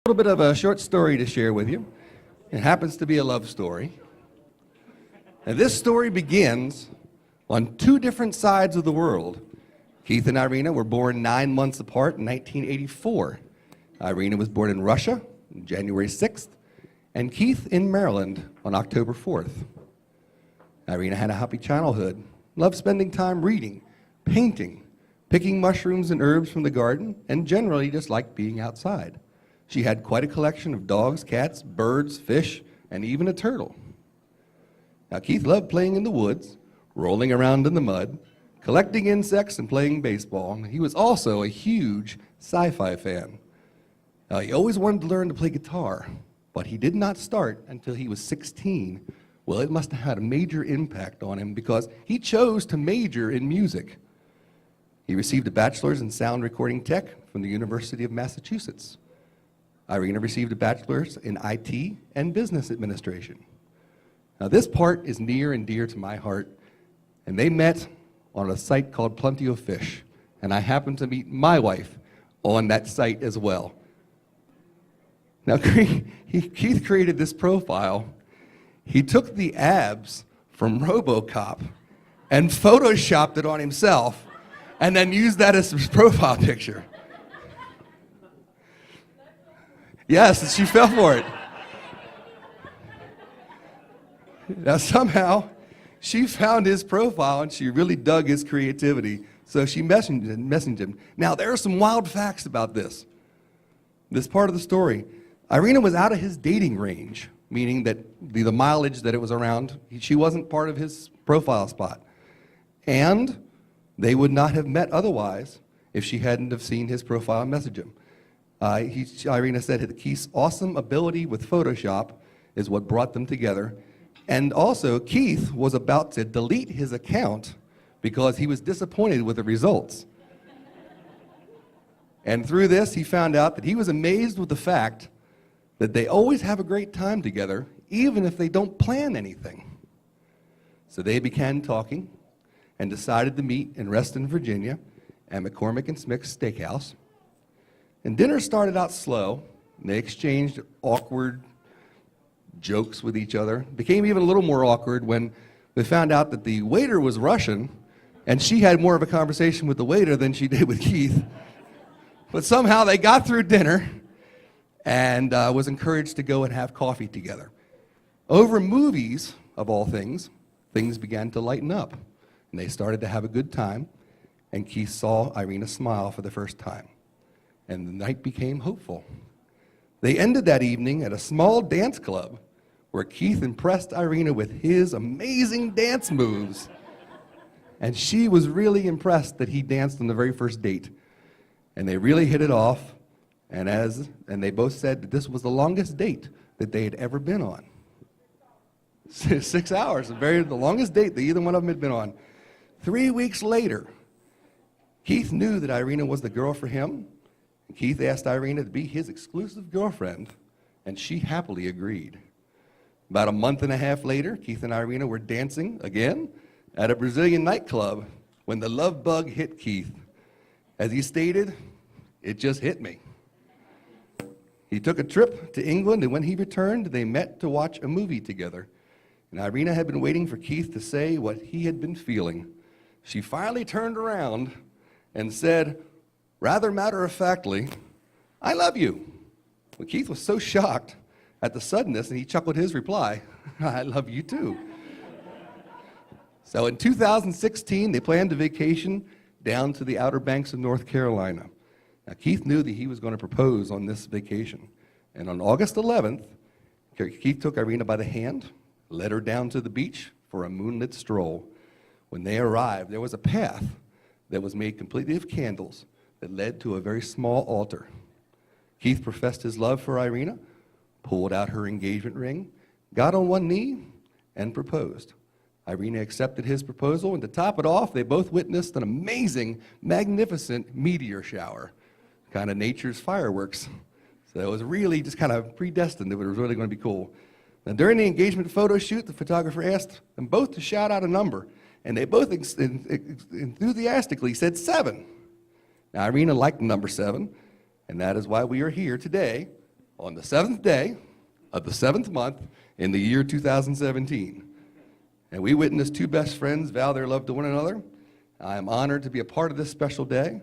A little bit of a short story to share with you. It happens to be a love story. And this story begins on two different sides of the world. Keith and Irina were born 9 months apart in 1984. Irina was born in Russia on January 6th, and Keith in Maryland on October 4th. Irina had a happy childhood, loved spending time reading, painting, picking mushrooms and herbs from the garden, and generally just liked being outside. She had quite a collection of dogs, cats, birds, fish, and even a turtle. Now, Keith loved playing in the woods, rolling around in the mud, collecting insects, and playing baseball. He was also a huge sci-fi fan. He always wanted to learn to play guitar, but he did not start until he was 16. Well, it must have had a major impact on him because he chose to major in music. He received a bachelor's in sound recording tech from the University of Massachusetts. Irina received a bachelor's in IT and business administration. Now, this part is near and dear to my heart, and they met on a site called Plenty of Fish, and I happened to meet my wife on that site as well. Now, Keith created this profile. He took the abs from RoboCop and photoshopped it on himself, and then used that as his profile picture. Yes, she fell for it. Now, somehow, she found his profile and she really dug his creativity, so she messaged him. Now, there are some wild facts about this part of the story. Irina was out of his dating range, meaning that the mileage that it was around, she wasn't part of his profile spot. And they would not have met otherwise if she hadn't have seen his profile and messaged him. Irina said that Keith's awesome ability with Photoshop is what brought them together. And also, Keith was about to delete his account because he was disappointed with the results. And through this, he found out that he was amazed with the fact that they always have a great time together, even if they don't plan anything. So they began talking and decided to meet in Reston, Virginia, at McCormick and Smith's Steakhouse. And dinner started out slow, and they exchanged awkward jokes with each other. It became even a little more awkward when they found out that the waiter was Russian, and she had more of a conversation with the waiter than she did with Keith. But somehow they got through dinner and was encouraged to go and have coffee together. Over movies, of all things, things began to lighten up, and they started to have a good time, and Keith saw Irina smile for the first time. And the night became hopeful. They ended that evening at a small dance club where Keith impressed Irina with his amazing dance moves. And she was really impressed that he danced on the very first date. And they really hit it off, and they both said that this was the longest date that they had ever been on. 6 hours, the longest date that either one of them had been on. 3 weeks later, Keith knew that Irina was the girl for him. Keith asked Irina to be his exclusive girlfriend, and she happily agreed. About a month and a half later, Keith and Irina were dancing again at a Brazilian nightclub when the love bug hit Keith. As he stated, "It just hit me." He took a trip to England, and when he returned, they met to watch a movie together. And Irina had been waiting for Keith to say what he had been feeling. She finally turned around and said, rather matter-of-factly, "I love you." Well, Keith was so shocked at the suddenness, and he chuckled his reply, "I love you too." So in 2016, they planned a vacation down to the Outer Banks of North Carolina. Now, Keith knew that he was going to propose on this vacation. And on August 11th, Keith took Irina by the hand, led her down to the beach for a moonlit stroll. When they arrived, there was a path that was made completely of candles that led to a very small altar. Keith professed his love for Irina, pulled out her engagement ring, got on one knee, and proposed. Irina accepted his proposal, and to top it off, they both witnessed an amazing, magnificent meteor shower, kind of nature's fireworks. So it was really just kind of predestined that it was really going to be cool. Now, during the engagement photo shoot, the photographer asked them both to shout out a number, and they both enthusiastically said 7. Now, Irina liked number 7, and that is why we are here today on the 7th day of the 7th month in the year 2017. And we witnessed two best friends vow their love to one another. I am honored to be a part of this special day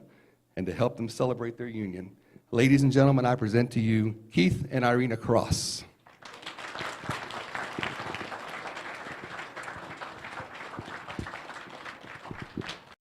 and to help them celebrate their union. Ladies and gentlemen, I present to you Keith and Irina Cross.